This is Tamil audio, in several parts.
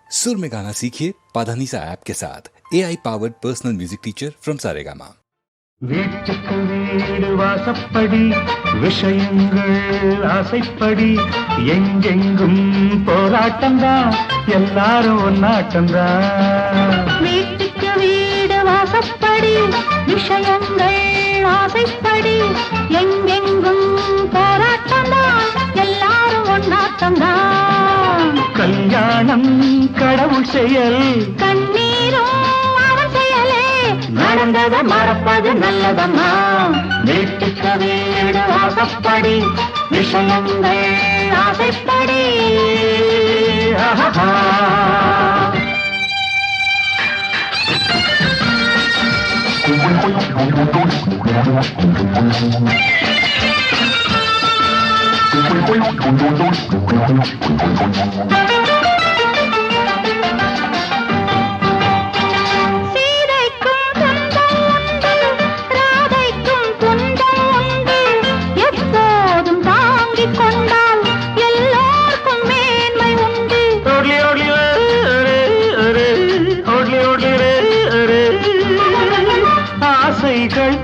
सुर में गाना सीखिए पाधानीसा ऐप के साथ AI powered personal music teacher from Saregama. வீட்டுக்கு வீடு வாசப்படி விஷயங்கள் ஆசைப்படி எங்கெங்கும் போராட்டம்தான் எல்லாரும் ஒன்னாட்டம்தான். வீட்டுக்கு வீடு வாசப்படி விஷயங்கள் ஆசைப்படி எங்கெங்கும் போராட்டம்தான் எல்லாரும் ஒன்னாட்டம்தான். கல்யாணம் கடவுள் செயல் கண்ணீரும் அவன் செயலே நடந்ததை மறப்பது நல்லதம்மா. வீட்டுக்கு வீடு வாசப்படி விஷயங்கள் ஆசைப்படி. ஆஹா.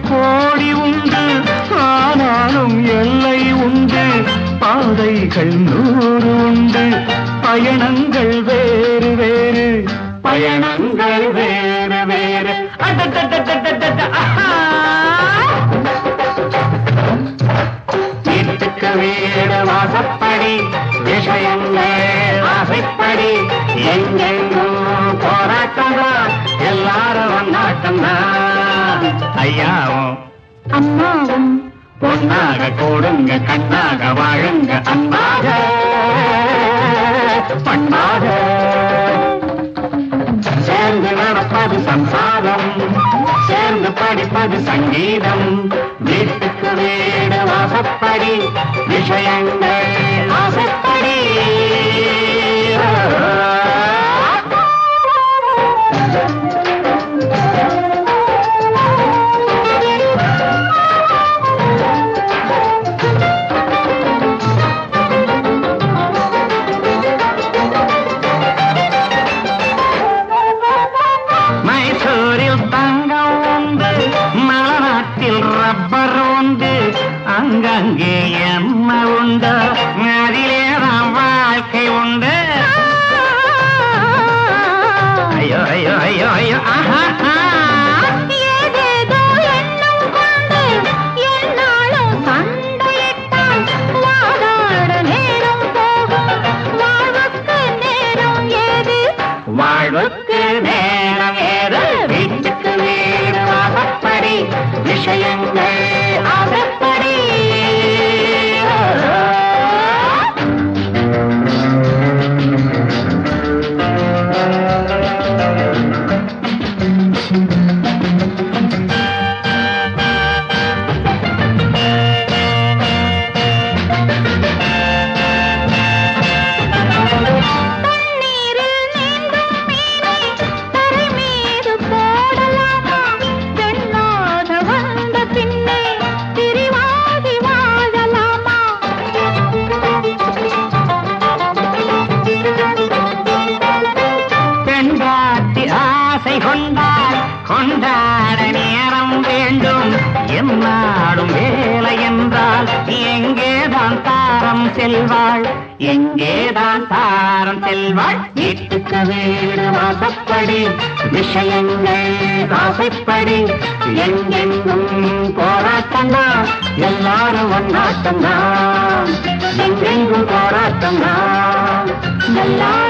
கோடி உண்டு ஆனாலும் எல்லை உண்டு, பாதைகள் 100 உண்டு, பயணங்கள் வேறு வேறு, பயணங்கள் வேறு வேறு. வீட்டுக்கு வீடு வாசப்படி விஷயங்கள் ஆசைப்படி எங்கெங்கும் போராட்டம்தான் எல்லாரும் ஒன்னாட்டம்தான். ஐயாவும் அம்மாவும் பொன்னாக கூடுங்க கண்ணாக வாழுங்க அன்பாக பண்பாக சேர்ந்து நடப்பது சம்சாரம், சேர்ந்து படிப்பது சங்கீதம். வீட்டுக்கு வீடு வாசப்படி விஷயங்கள் ஆசைப்படி. அங்கங்கே என்ன உண்டு, அதிலேதான் வாழ்க்கை உண்டு. ஐயோ ஐயோ ஐயோ ஐயோ. ஏதேதோ எண்ணம் கொண்டு என்னாலும் சண்டையிட்டால் வாதாட நேரம் போகும். வாழ்வுக்கு நேரம் ஏது, வாழ்வுக்கு நேரம் ஏது. வீட்டுக்கு வீடு வாசப்படி விஷயங்கள் ஆசைப்படி. கொண்டாட நேரம் வேண்டும், என்னாடும் வேலை என்றால் எங்கேதான் தாரம் செல்வாள், எங்கேதான் தாரம் செல்வாள். வீட்டுக்கு வீடு வாசப்படி விஷயங்கள் ஆசைப்படி எங்கெங்கும் போராட்டம்தான் எல்லாரும் ஒன்னாட்டம்தான், எங்கெங்கும் போராட்டம்தான் எல்லாரும்